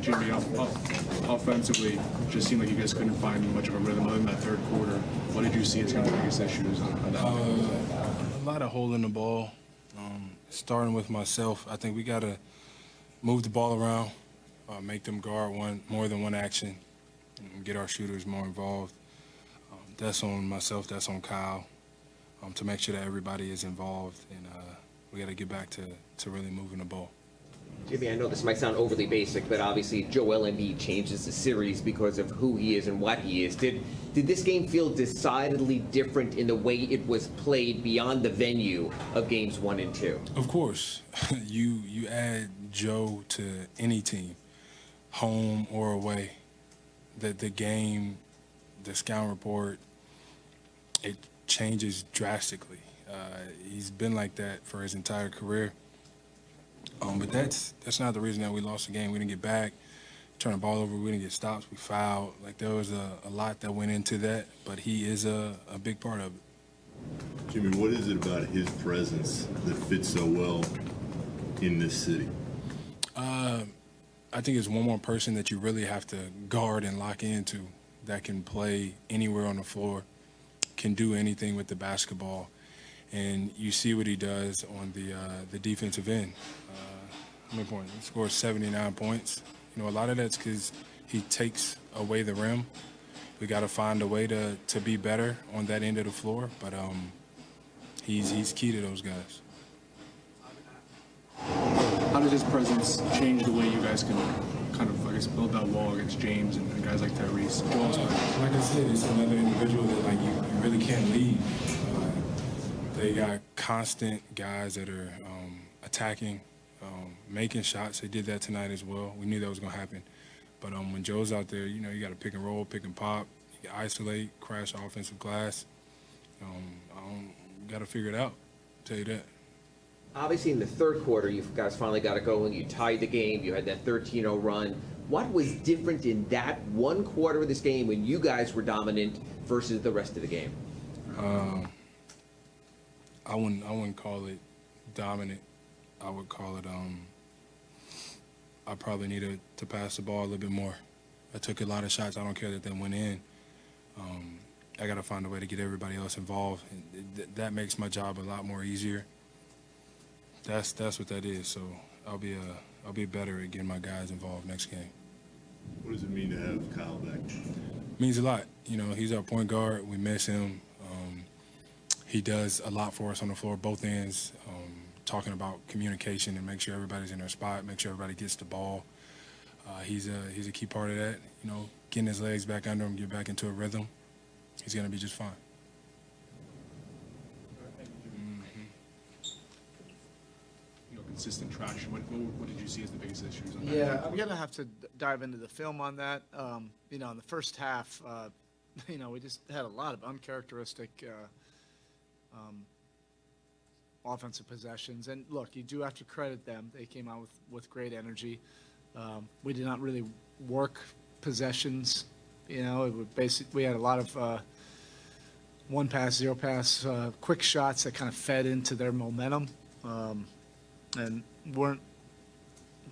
Jimmy, offensively, just seemed like you guys couldn't find much of a rhythm other than that third quarter. What did you see as kind of the biggest issues on that? A lot of holding the ball. Starting with myself, I think we got to move the ball around, make them guard more than one action, and get our shooters more involved. That's on myself, that's on Kyle, to make sure that everybody is involved, and we got to get back to really moving the ball. Jimmy, I know this might sound overly basic, but obviously Joel Embiid changes the series because of who he is and what he is. Did this game feel decidedly different in the way it was played beyond the venue of games 1 and 2? Of course. You add Joe to any team, home or away, the game, the scout report, it changes drastically. He's been like that for his entire career. But that's not the reason that we lost the game. We didn't get back, turn the ball over, we didn't get stops, we fouled. Like, there was a lot that went into that, but he is a big part of it. Jimmy, what is it about his presence that fits so well in this city? I think it's one more person that you really have to guard and lock into that can play anywhere on the floor, can do anything with the basketball. And you see what he does on the defensive end. How many points? He scores 79 points. You know, a lot of that's because he takes away the rim. We got to find a way to be better on that end of the floor. But he's key to those guys. How does his presence change the way you guys can kind of, I guess, build that wall against James and guys like Tyrese? Like I said, it's another individual that like you really can't leave. They got constant guys that are attacking, making shots. They did that tonight as well. We knew that was going to happen. But when Joe's out there, you know, you got to pick and roll, pick and pop, you can isolate, crash offensive glass. Got to figure it out, I'll tell you that. Obviously, in the third quarter, you guys finally got it going. You tied the game. You had that 13-0 run. What was different in that one quarter of this game when you guys were dominant versus the rest of the game? I wouldn't call it dominant. I would call it I probably needed to pass the ball a little bit more. I took a lot of shots. I don't care that they went in. I got to find a way to get everybody else involved. That makes my job a lot more easier. That's what that is. So I'll be better at getting my guys involved next game. What does it mean to have Kyle back? It means a lot. You know, he's our point guard. We miss him. He does a lot for us on the floor, both ends, talking about communication and make sure everybody's in their spot, make sure everybody gets the ball. He's a key part of that. You know, getting his legs back under him, get back into a rhythm. He's going to be just fine. Consistent traction. What did you see as the biggest issues on that? Yeah, I'm going to have to dive into the film on that. You know, in the first half, you know, we just had a lot of uncharacteristic offensive possessions. And look, you do have to credit them. They came out with great energy. We did not really work possessions. You know, it would we had a lot of one pass, zero pass, quick shots that kind of fed into their momentum. And weren't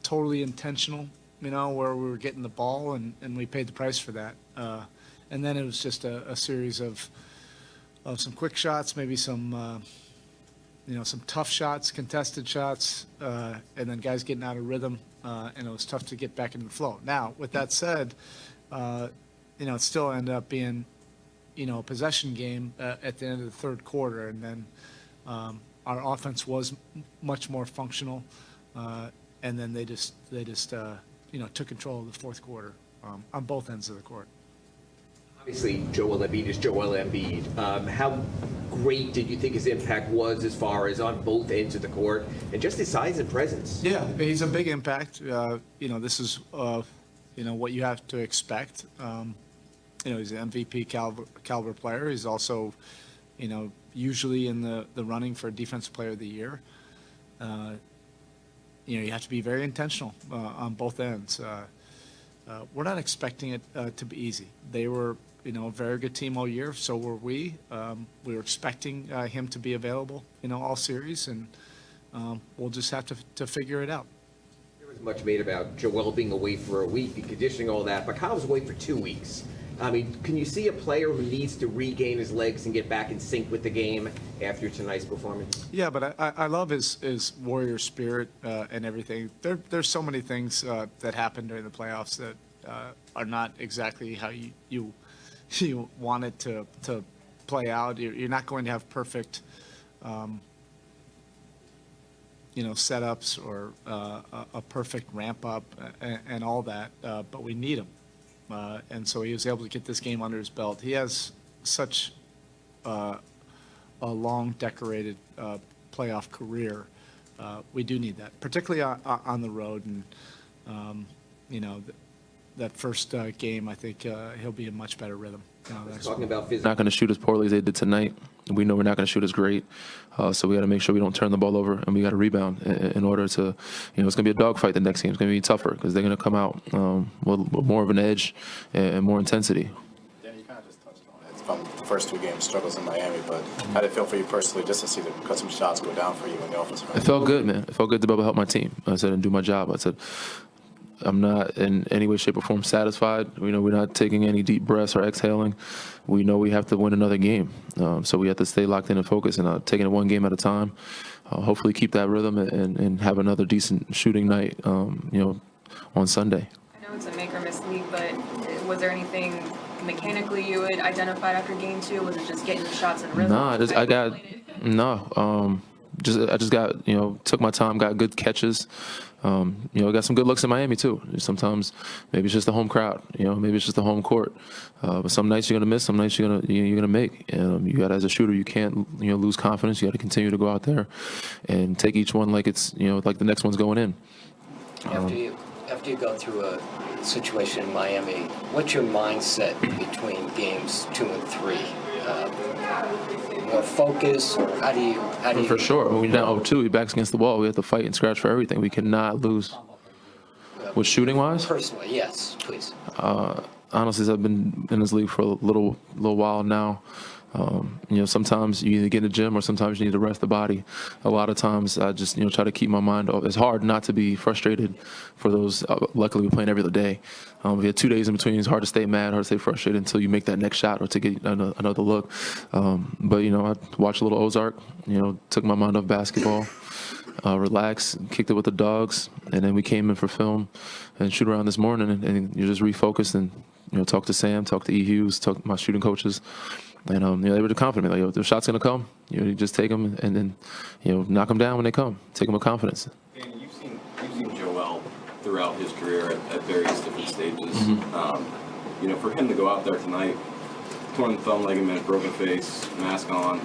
totally intentional, you know, where we were getting the ball, and we paid the price for that. And then it was just a series of some quick shots, maybe some, you know, some tough shots, contested shots, and then guys getting out of rhythm, and it was tough to get back into the flow. Now, with that said, you know, it still ended up being, you know, a possession game at the end of the third quarter, and then our offense was much more functional, and then they just you know, took control of the fourth quarter on both ends of the court. Obviously, Joel Embiid is Joel Embiid. How great did you think his impact was as far as on both ends of the court and just his size and presence? Yeah, he's a big impact. You know, this is you know, what you have to expect. You know, he's an MVP caliber player. He's also, you know, usually in the running for Defensive Player of the Year. You know, you have to be very intentional on both ends. We're not expecting it to be easy. They were, you know, a very good team all year. So were we. We were expecting him to be available, you know, all series, and we'll just have to figure it out. There's much made about Joel being away for a week and conditioning, all that, but Kyle's away for 2 weeks. I mean, can you see a player who needs to regain his legs and get back in sync with the game after tonight's performance? Yeah, but I love his warrior spirit and everything. There's so many things that happen during the playoffs that are not exactly how you want it to play out. You're not going to have perfect, setups or a perfect ramp up and all that, but we need him. And so he was able to get this game under his belt. He has such a long, decorated playoff career. We do need that, particularly on the road. And, that first game, I think he'll be in much better rhythm. Talking about physical. Not going to shoot as poorly as they did tonight. We know we're not going to shoot as great, so we got to make sure we don't turn the ball over, and we got to rebound in order to, it's going to be a dogfight the next game. It's going to be tougher because they're going to come out with more of an edge and more intensity. Yeah, you kind of just touched on it. From the first 2 games, struggles in Miami, but how did it feel for you personally just to see the cut some shots go down for you in the offensive end? It felt good, man. It felt good to be able to help my team. I said, and do my job. I said, I'm not in any way, shape, or form satisfied. We're not taking any deep breaths or exhaling. We know we have to win another game. So we have to stay locked in and focused and taking it one game at a time. Hopefully keep that rhythm and have another decent shooting night, on Sunday. I know it's a make or miss league, but was there anything mechanically you had identified after game 2? Was it just getting the shots in rhythm? I just got, took my time, got good catches. Got some good looks in Miami too. Sometimes maybe it's just the home crowd, maybe it's just the home court. But some nights you're gonna miss, some nights you're gonna make. You got, as a shooter, you can't lose confidence. You got to continue to go out there and take each one like it's like the next one's going in. After you go through a situation in Miami, what's your mindset between games 2 and 3? More focus, or how do you? For sure. When we're down 0-2, we're backs against the wall. We have to fight and scratch for everything. We cannot lose. With shooting wise? Personally, yes, please. Honestly, I've been in this league for a little while now. Sometimes you either get in the gym or sometimes you need to rest the body. A lot of times I just, try to keep my mind off. It's hard not to be frustrated for those. Luckily, we're playing every other day. We had 2 days in between. It's hard to stay mad, hard to stay frustrated until you make that next shot or to get another look. But I watched a little Ozark, took my mind off basketball. Relaxed, kicked it with the dogs, and then we came in for film and shoot around this morning, and you just refocused and talk to Sam, talk to E. Hughes, talk to my shooting coaches, and they were confident. Like, the shot's gonna come, you just take them and then knock them down when they come. Take them with confidence. Danny, you've seen Joel throughout his career at various different stages. Mm-hmm. For him to go out there tonight, torn thumb ligament, broken face, mask on,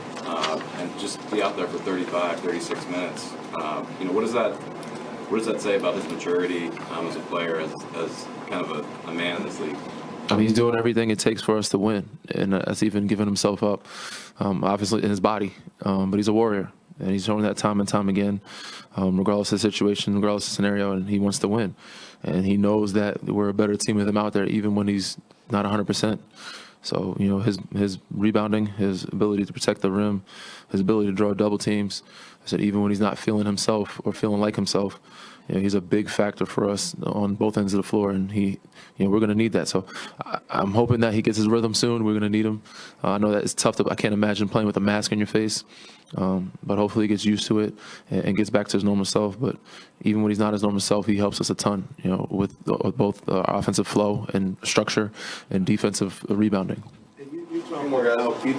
and just be out there for 35, 36 minutes. What does that say about his maturity as a player, as kind of a man in this league? I mean, he's doing everything it takes for us to win, and that's even giving himself up, obviously in his body. But he's a warrior, and he's shown that time and time again, regardless of the situation, regardless of the scenario, and he wants to win. And he knows that we're a better team with him out there, even when he's not 100%. So, his rebounding, his ability to protect the rim, his ability to draw double teams. I said, even when he's not feeling himself or feeling like himself, he's a big factor for us on both ends of the floor, and we're going to need that. So I'm hoping that he gets his rhythm soon. We're going to need him. I know that it's tough I can't imagine playing with a mask on your face, but hopefully he gets used to it and gets back to his normal self. But even when he's not his normal self, he helps us a ton, with both offensive flow and structure and defensive rebounding. You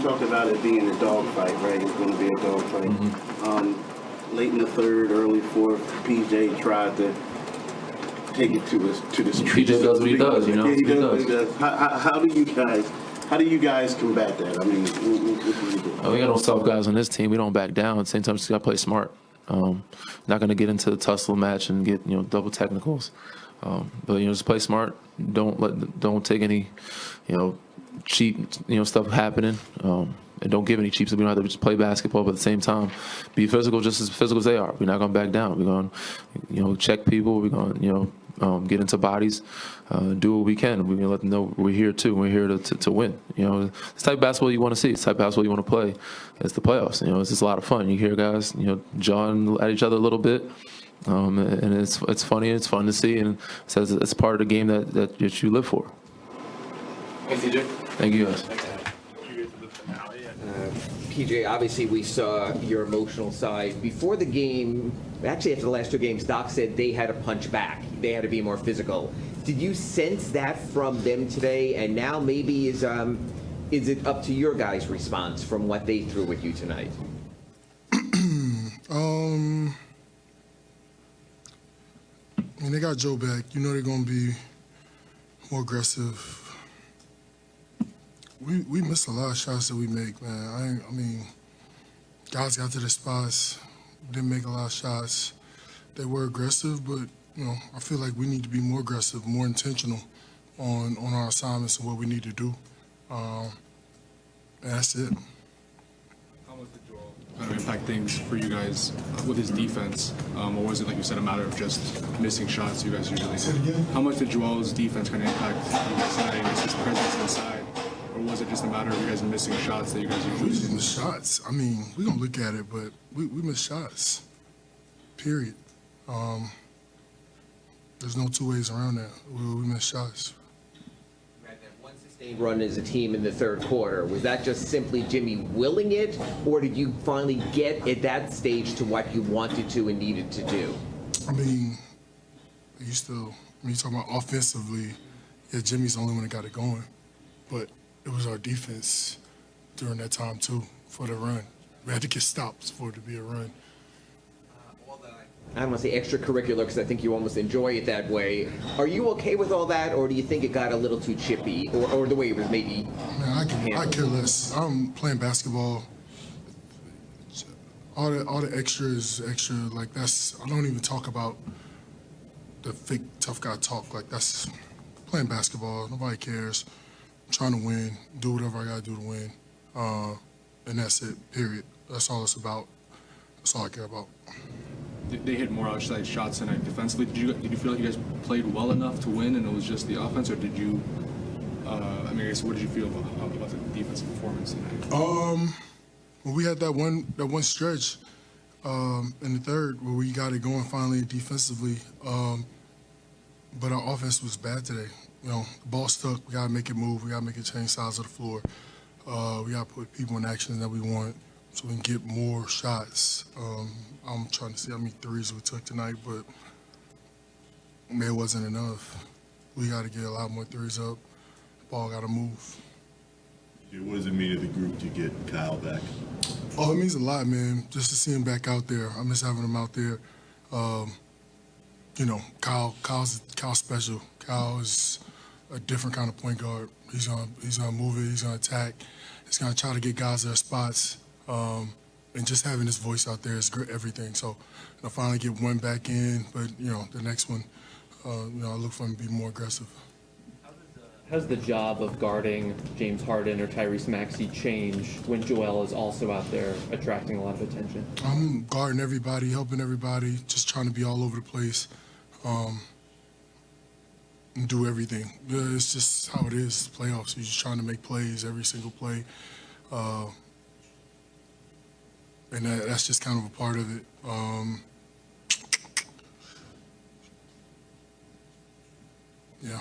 talked about it being a dogfight, right? It's going to be a dogfight. Mm-hmm. Late in the third, early fourth, PJ tried to take it to the street. PJ does what he does, Yeah, he does what he does. How do you guys combat that? I mean, what do you do? We got no soft guys on this team. We don't back down. At the same time, just got to play smart. Not going to get into the tussle match and get double technicals. But just play smart. Don't take any cheap stuff happening. And don't give any cheap, so we don't have to just play basketball, but at the same time, be physical, just as physical as they are. We're not going to back down. We're going to, check people. We're going to, get into bodies, do what we can. We're going to let them know we're here too. We're here to win. It's the type of basketball you want to see. It's the type of basketball you want to play. It's the playoffs. It's just a lot of fun. You hear guys, jawing at each other a little bit. And it's funny, it's fun to see, and it's part of the game that you live for. Thanks, TJ. Thank you, guys. PJ, obviously we saw your emotional side. Before the game, actually after the last two games, Doc said they had to punch back. They had to be more physical. Did you sense that from them today? And now maybe is it up to your guys' response from what they threw at you tonight? I mean, they got Joe back. You know they're going to be more aggressive. We missed a lot of shots that we make, man. I mean, guys got to the spots, didn't make a lot of shots. They were aggressive, but, you know, I feel like we need to be more aggressive, more intentional on our assignments and what we need to do. And that's it. How much did Joel kind of impact things for you guys with his defense? Or was it, like you said, a matter of just missing shots you guys usually do? How much did Joel's defense kind of impact you guys tonight? Is his presence inside? Or was it just a matter of you guys missing shots that you guys usually We just do? miss shots. I mean, we're going to look at it, but we miss shots, period. There's no two ways around that. We miss shots. Run as a team in the third quarter. Was that just simply Jimmy willing it, or did you finally get at that stage to what you wanted to and needed to do? I mean, you talking about offensively, yeah, Jimmy's the only one that got it going. But it was our defense during that time, too, for the run. We had to get stops for it to be a run. I don't want to say extracurricular because I think you almost enjoy it that way. Are you okay with all that, or do you think it got a little too chippy, or the way it was maybe? Man, I care less. I'm playing basketball. All the extra is extra. Like that's. I don't even talk about the fake tough guy talk. Like that's playing basketball. Nobody cares. I'm trying to win. Do whatever I gotta do to win. And that's it. Period. That's all it's about. That's all I care about. They hit more outside shots tonight defensively. Did you feel like you guys played well enough to win, and it was just the offense, or did you? I mean, I guess what did you feel about the defensive performance tonight? Well, we had that one stretch in the third where we got it going finally defensively, but our offense was bad today. You know, the ball stuck. We gotta make it move. We gotta make it change sides of the floor. We gotta put people in action that we want, so we can get more shots. I'm trying to see how many threes we took tonight, but man, it wasn't enough. We got to get a lot more threes up. The ball got to move. What does it mean to the group to get Kyle back? Oh, it means a lot, man, just to see him back out there. I miss having him out there. You know, Kyle's special. Kyle is a different kind of point guard. He's gonna move it. He's gonna attack. He's gonna try to get guys their spots. And just having his voice out there is great, everything. So I'll finally get one back in, but, you know, the next one, you know, I look for him to be more aggressive. How's the job of guarding James Harden or Tyrese Maxey change when Joel is also out there attracting a lot of attention? I'm guarding everybody, helping everybody, just trying to be all over the place and do everything. It's just how it is, playoffs. You're just trying to make plays, every single play. And that's just kind of a part of it. Yeah.